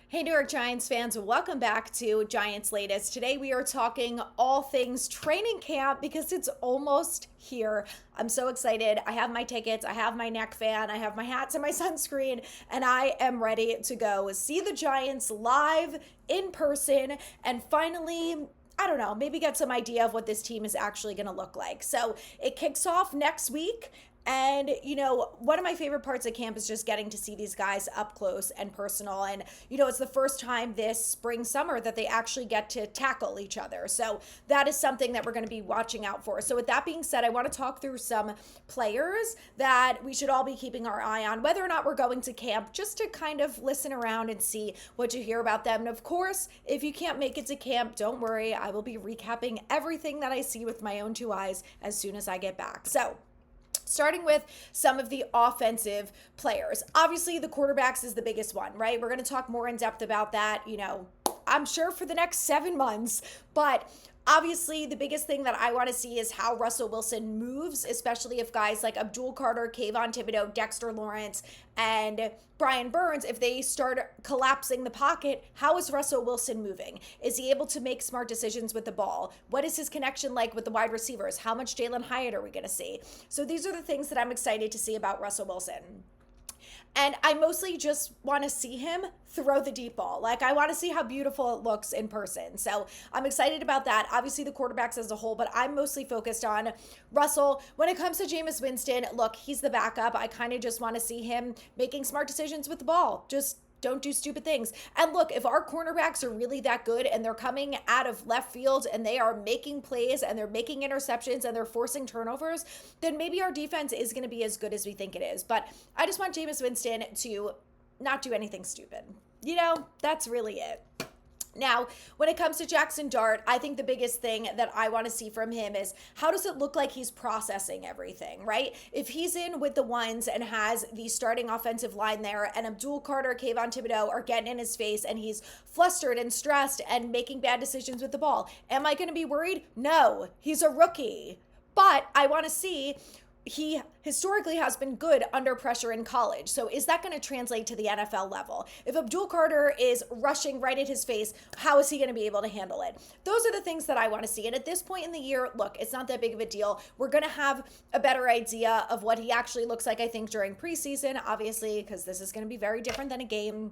Hey, New York Giants fans, welcome back to Giants Latest. Today we are talking all things training camp because it's almost here. I'm so excited. I have my tickets, I have my neck fan, I have my hats and my sunscreen, and I am ready to go see the Giants live in person and finally, I don't know, maybe get some idea of what this team is actually going to look like. So it kicks off next week. And, one of my favorite parts of camp is just getting to see these guys up close and personal. And, it's the first time this spring, summer that they actually get to tackle each other. So that is something that we're going to be watching out for. So, with that being said, I want to talk through some players that we should all be keeping our eye on, whether or not we're going to camp, just to kind of listen around and see what you hear about them. And of course, if you can't make it to camp, don't worry. I will be recapping everything that I see with my own two eyes as soon as I get back. So, starting with some of the offensive players. Obviously, the quarterbacks is the biggest one, right? We're going to talk more in depth about that, I'm sure for the next 7 months, but obviously, the biggest thing that I want to see is how Russell Wilson moves, especially if guys like Abdul Carter, Kayvon Thibodeau, Dexter Lawrence, and Brian Burns, if they start collapsing the pocket, how is Russell Wilson moving? Is he able to make smart decisions with the ball? What is his connection like with the wide receivers? How much Jalen Hyatt are we going to see? So these are the things that I'm excited to see about Russell Wilson. And I mostly just want to see him throw the deep ball. Like, I want to see how beautiful it looks in person. So I'm excited about that. Obviously, the quarterbacks as a whole, but I'm mostly focused on Russell. When it comes to Jameis Winston, look, he's the backup. I kind of just want to see him making smart decisions with the ball. Just don't do stupid things. And look, if our cornerbacks are really that good and they're coming out of left field and they are making plays and they're making interceptions and they're forcing turnovers, then maybe our defense is going to be as good as we think it is. But I just want Jameis Winston to not do anything stupid. That's really it. Now, when it comes to Jackson Dart, I think the biggest thing that I want to see from him is how does it look like he's processing everything, right? If he's in with the ones and has the starting offensive line there and Abdul Carter, Kayvon Thibodeau are getting in his face and he's flustered and stressed and making bad decisions with the ball, am I going to be worried? No, he's a rookie. But I want to see he historically has been good under pressure in college. So is that going to translate to the NFL level? If Abdul Carter is rushing right at his face, how is he going to be able to handle it? Those are the things that I want to see. And at this point in the year, look, it's not that big of a deal. We're going to have a better idea of what he actually looks like, I think, during preseason, obviously, because this is going to be very different than a game.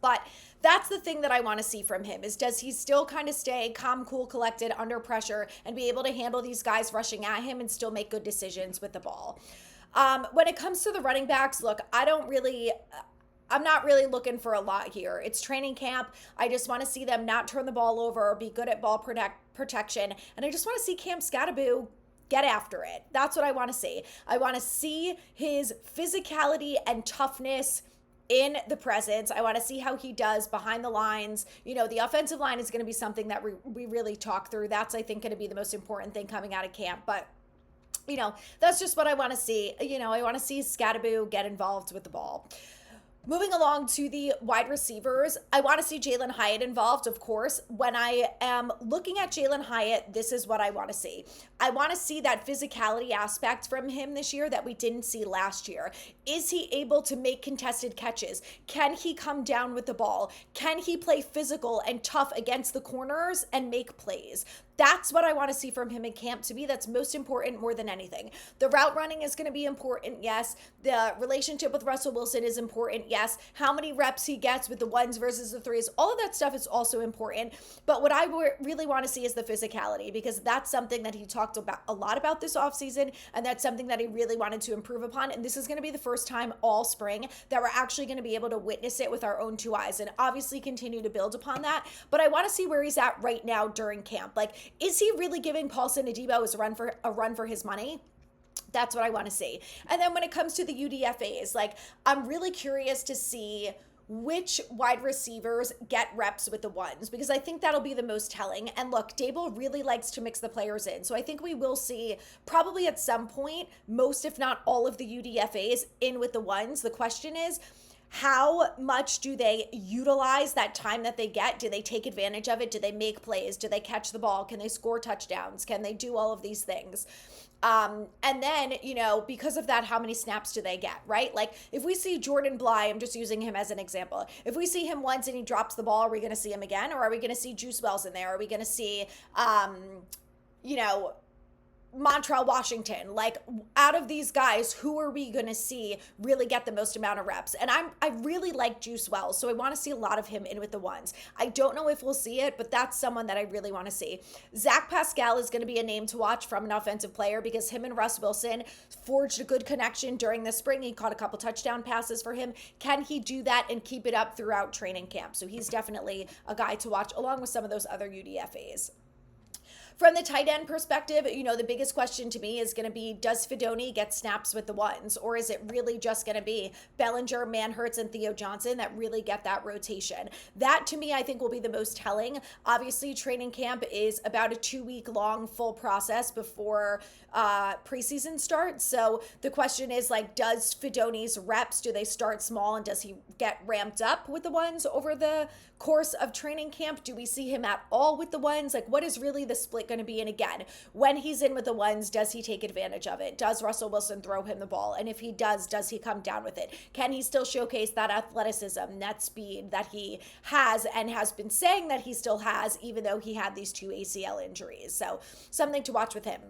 But that's the thing that I want to see from him is does he still kind of stay calm, cool, collected under pressure and be able to handle these guys rushing at him and still make good decisions with the ball? When it comes to the running backs, look, I'm not really looking for a lot here. It's training camp. I just want to see them not turn the ball over, be good at ball protection. And I just want to see Cam Scatterbo get after it. That's what I want to see. I want to see his physicality and toughness in the presence. I want to see how he does behind the lines. The offensive line is going to be something that we really talk through. That's, I think, going to be the most important thing coming out of camp. But, that's just what I want to see. I want to see Scatterbo get involved with the ball. Moving along to the wide receivers, I want to see Jalen Hyatt involved, of course. When I am looking at Jalen Hyatt, this is what I want to see. I want to see that physicality aspect from him this year that we didn't see last year. Is he able to make contested catches? Can he come down with the ball? Can he play physical and tough against the corners and make plays? That's what I want to see from him in camp. To me, that's most important more than anything. The route running is going to be important, yes. The relationship with Russell Wilson is important, yes. How many reps he gets with the ones versus the threes, all of that stuff is also important. But what I really want to see is the physicality, because that's something that he talked about a lot about this offseason, and that's something that he really wanted to improve upon. And this is going to be the first time all spring that we're actually going to be able to witness it with our own two eyes and obviously continue to build upon that. But I want to see where he's at right now during camp. Like, is he really giving Paulson Adebo a run for his money? That's what I want to see. And then when it comes to the UDFAs, I'm really curious to see which wide receivers get reps with the ones, because I think that'll be the most telling. And look, Dable really likes to mix the players in. So I think we will see probably at some point, most if not all of the UDFAs in with the ones. The question is, how much do they utilize that time that they get? Do they take advantage of it? Do they make plays? Do they catch the ball? Can they score touchdowns? Can they do all of these things? And then, because of that, how many snaps do they get, right? Like if we see Jordan Bly, I'm just using him as an example. If we see him once and he drops the ball, are we going to see him again? Or are we going to see Juice Wells in there? Are we going to see, you know, Montrell Washington? Like out of these guys, who are we going to see really get the most amount of reps? And I really like Juice Wells, so I want to see a lot of him in with the ones. I don't know if we'll see it, but that's someone that I really want to see. Zach Pascal is going to be a name to watch from an offensive player because him and Russ Wilson forged a good connection during the spring. He caught a couple touchdown passes for him. Can he do that and keep it up throughout training camp? So he's definitely a guy to watch along with some of those other UDFAs. From the tight end perspective, the biggest question to me is going to be, does Fidone get snaps with the ones? Or is it really just going to be Bellinger, Manhertz, and Theo Johnson that really get that rotation? That, to me, I think will be the most telling. Obviously, training camp is about a 2-week long full process before preseason starts. So the question is, does Fidone's reps, do they start small and does he get ramped up with the ones over the course of training camp? Do we see him at all with the ones? What is really the split going to be? And again, when he's in with the ones, does he take advantage of it? Does Russell Wilson throw him the ball? And if he does he come down with it? Can he still showcase that athleticism, that speed that he has and has been saying that he still has, even though he had these 2 ACL injuries? So something to watch with him.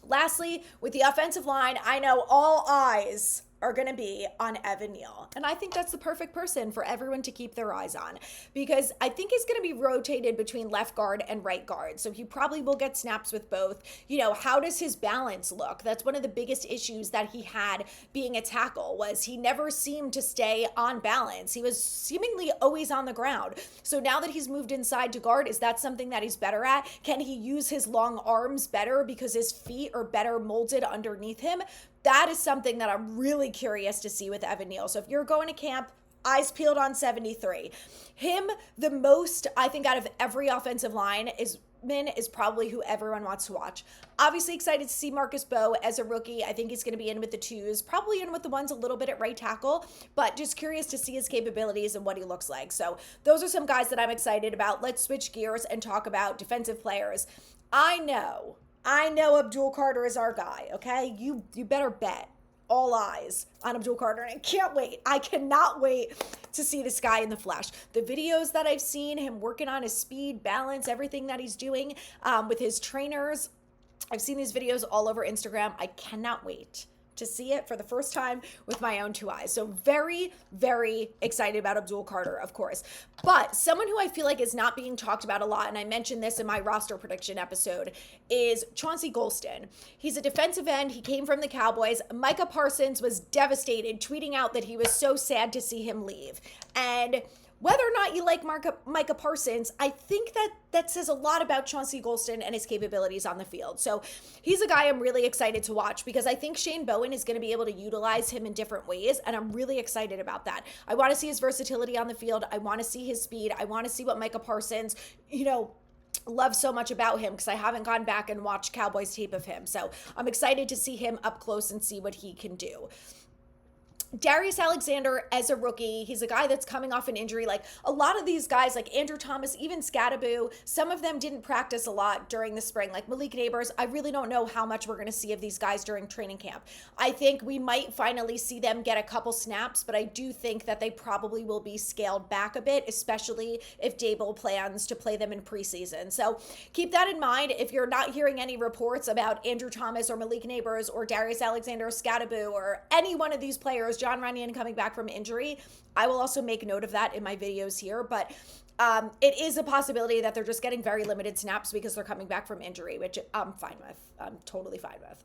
Lastly, with the offensive line, I know all eyes are going to be on Evan Neal. And I think that's the perfect person for everyone to keep their eyes on because I think he's going to be rotated between left guard and right guard. So he probably will get snaps with both. How does his balance look? That's one of the biggest issues that he had being a tackle was he never seemed to stay on balance. He was seemingly always on the ground. So now that he's moved inside to guard, is that something that he's better at? Can he use his long arms better because his feet are better molded underneath him? That is something that I'm really curious to see with Evan Neal. So if you're going to camp, eyes peeled on 73. Him, the most, I think, out of every offensive line is probably who everyone wants to watch. Obviously excited to see Marcus Bowe as a rookie. I think he's going to be in with the 2s, probably in with the 1s a little bit at right tackle, but just curious to see his capabilities and what he looks like. So those are some guys that I'm excited about. Let's switch gears and talk about defensive players. I know Abdul Carter is our guy, okay? You better bet all eyes on Abdul Carter, and I cannot wait to see this guy in the flesh. The videos that I've seen, him working on his speed, balance, everything that he's doing with his trainers, I've seen these videos all over Instagram. I cannot wait to see it for the first time with my own 2 eyes. So very, very excited about Abdul Carter, of course. But someone who I feel like is not being talked about a lot, and I mentioned this in my roster prediction episode, is Chauncey Golston. He's a defensive end. He came from the Cowboys. Micah Parsons was devastated, tweeting out that he was so sad to see him leave. And whether or not you like Micah Parsons, I think that says a lot about Chauncey Golston and his capabilities on the field. So he's a guy I'm really excited to watch because I think Shane Bowen is going to be able to utilize him in different ways, and I'm really excited about that. I want to see his versatility on the field. I want to see his speed. I want to see what Micah Parsons, love so much about him because I haven't gone back and watched Cowboys tape of him. So I'm excited to see him up close and see what he can do. Darius Alexander as a rookie, he's a guy that's coming off an injury. Like a lot of these guys, like Andrew Thomas, even Scadaboo, some of them didn't practice a lot during the spring. Like Malik Neighbors, I really don't know how much we're going to see of these guys during training camp. I think we might finally see them get a couple snaps, but I do think that they probably will be scaled back a bit, especially if Dable plans to play them in preseason. So keep that in mind. If you're not hearing any reports about Andrew Thomas or Malik Neighbors or Darius Alexander or Scadaboo or any one of these players, John Runyon coming back from injury, I will also make note of that in my videos here, but it is a possibility that they're just getting very limited snaps because they're coming back from injury, which I'm fine with. I'm totally fine with.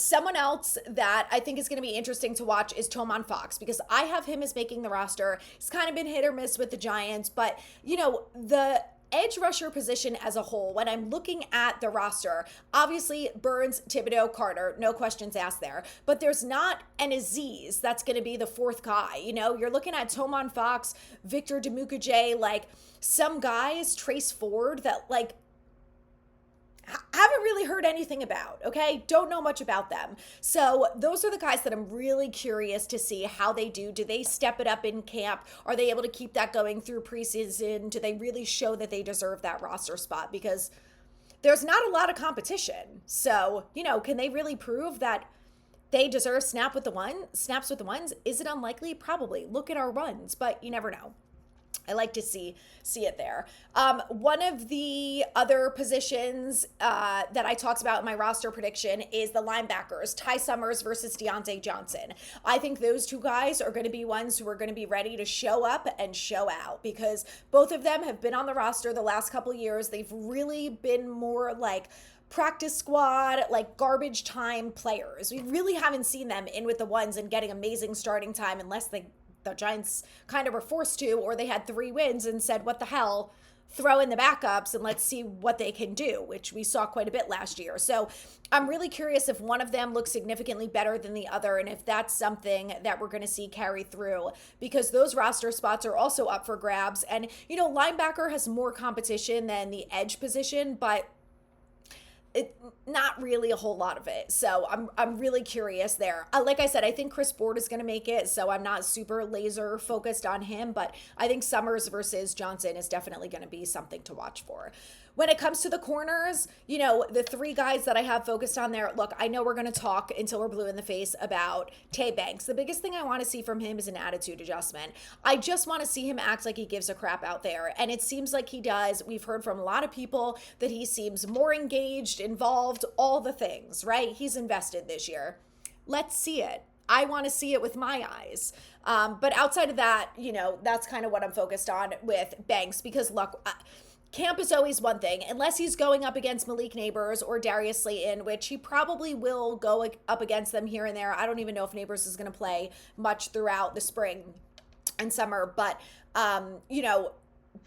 Someone else that I think is going to be interesting to watch is Tomon Fox because I have him as making the roster. He's kind of been hit or miss with the Giants, but the edge rusher position as a whole, when I'm looking at the roster, obviously Burns, Thibodeau, Carter, no questions asked there, but there's not an Aziz that's going to be the 4th guy. You're looking at Tomon Fox, Victor Demukajay, like some guys, Trace Ford, that like haven't really heard anything about, okay? Don't know much about them. So those are the guys that I'm really curious to see how they do. Do they step it up in camp? Are they able to keep that going through preseason? Do they really show that they deserve that roster spot? Because there's not a lot of competition. So, can they really prove that they deserve snaps with the ones? Is it unlikely? Probably. Look at our runs, but you never know. I like to see it there. One of the other positions that I talked about in my roster prediction is the linebackers, Ty Summers versus Deontay Johnson. I think those two guys are going to be ones who are going to be ready to show up and show out, because both of them have been on the roster the last couple years. They've really been more like practice squad, like garbage time players. We really haven't seen them in with the ones and getting amazing starting time unless the Giants kind of were forced to, or they had 3 wins and said, what the hell, throw in the backups and let's see what they can do, which we saw quite a bit last year. So I'm really curious if one of them looks significantly better than the other, and if that's something that we're going to see carry through, because those roster spots are also up for grabs. And, linebacker has more competition than the edge position, but not really a whole lot of it. So I'm really curious there. Like I said, I think Chris Board is going to make it, so I'm not super laser focused on him, but I think Summers versus Johnson is definitely going to be something to watch for. When it comes to the corners, the 3 guys that I have focused on there, look, I know we're going to talk until we're blue in the face about Tay Banks. The biggest thing I want to see from him is an attitude adjustment. I just want to see him act like he gives a crap out there, and it seems like he does. We've heard from a lot of people that he seems more engaged, involved, all the things, right? He's invested this year. Let's see it. I want to see it with my eyes. But outside of that, that's kind of what I'm focused on with Banks, because look, camp is always one thing, unless he's going up against Malik Neighbors or Darius Slayton, which he probably will go up against them here and there. I don't even know if Neighbors is going to play much throughout the spring and summer, but,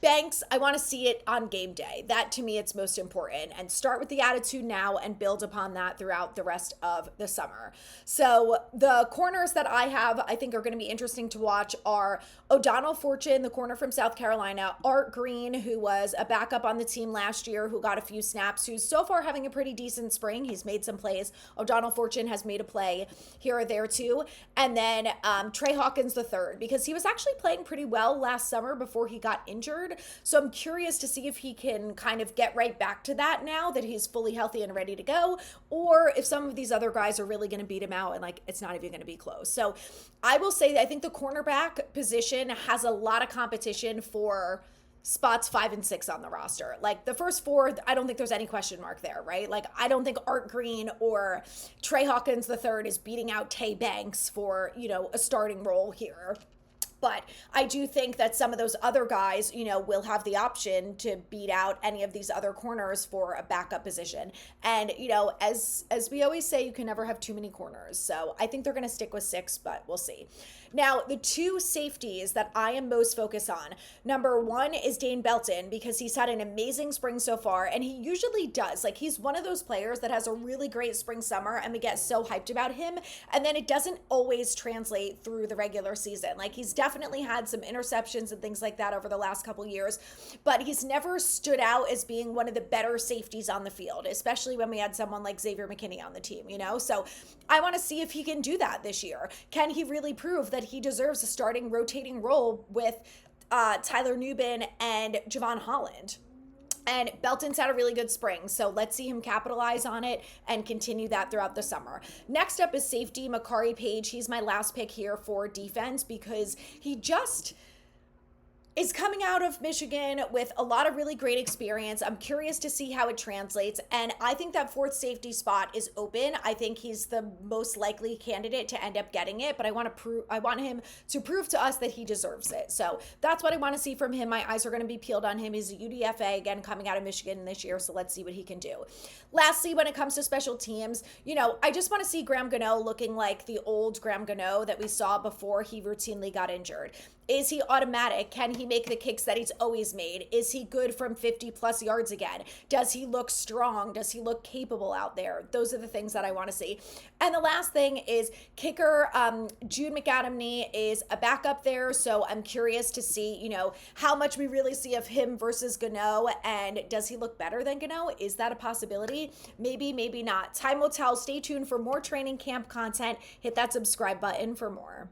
Banks, I want to see it on game day. That, to me, it's most important. And start with the attitude now and build upon that throughout the rest of the summer. So the corners that I have, I think are going to be interesting to watch are O'Donnell Fortune, the corner from South Carolina, Art Green, who was a backup on the team last year, who got a few snaps, who's so far having a pretty decent spring. He's made some plays. O'Donnell Fortune has made a play here or there too. And then Trey Hawkins III, because he was actually playing pretty well last summer before he got injured. So I'm curious to see if he can kind of get right back to that now that he's fully healthy and ready to go, or if some of these other guys are really going to beat him out and like it's not even going to be close. So I will say that I think the cornerback position has a lot of competition for spots 5 and 6 on the roster. Like the first 4, I don't think there's any question mark there, right? Like I don't think Art Green or Trey Hawkins III is beating out Tay Banks for, a starting role here. But I do think that some of those other guys, will have the option to beat out any of these other corners for a backup position. And, as we always say, you can never have too many corners. So I think they're going to stick with 6, but we'll see. Now, the 2 safeties that I am most focused on, number 1 is Dane Belton, because he's had an amazing spring so far, and he usually does. Like, he's one of those players that has a really great spring summer, and we get so hyped about him, and then it doesn't always translate through the regular season. Like, he's definitely had some interceptions and things like that over the last couple years, but he's never stood out as being one of the better safeties on the field, especially when we had someone like Xavier McKinney on the team, So I want to see if he can do that this year. Can he really prove that he deserves a starting rotating role with Tyler Nubin and Javon Holland? And Belton's had a really good spring, so let's see him capitalize on it and continue that throughout the summer. Next up is safety Makari Page. He's my last pick here for defense, because he just is coming out of Michigan with a lot of really great experience. I'm curious to see how it translates, and I think that 4th safety spot is open. I think he's the most likely candidate to end up getting it, but I want him to prove to us that he deserves it. So that's what I want to see from him. My eyes are going to be peeled on him. He's a UDFA, again, coming out of Michigan this year, so let's see what he can do. Lastly, when it comes to special teams, I just want to see Graham Gano looking like the old Graham Gano that we saw before he routinely got injured. Is he automatic? Can he make the kicks that he's always made? Is he good from 50 plus yards again? Does he look strong? Does he look capable out there? Those are the things that I want to see. And the last thing is kicker. Jude McAdamney is a backup there, so I'm curious to see, how much we really see of him versus Gano, and does he look better than Gano? Is that a possibility? Maybe, maybe not. Time will tell. Stay tuned for more training camp content. Hit that subscribe button for more.